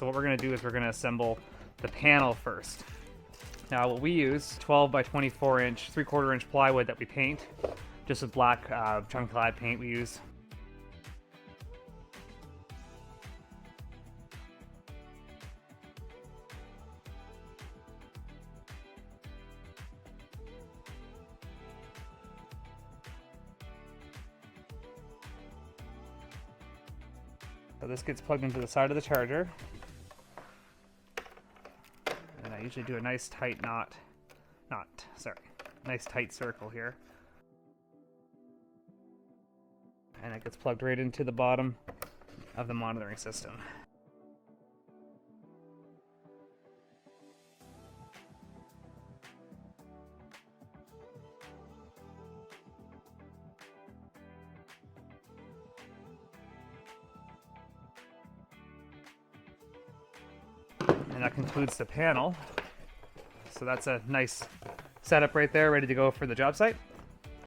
So what we're going to do is we're going to assemble the panel first. Now what we use, 12 by 24 inch, 3/4 inch plywood that we paint, just with black chunk clad paint we use. So this gets plugged into the side of the charger. And I usually do a nice tight nice tight circle here. And it gets plugged right into the bottom of the monitoring system. And that concludes the panel. So that's a nice setup right there, ready to go for the job site.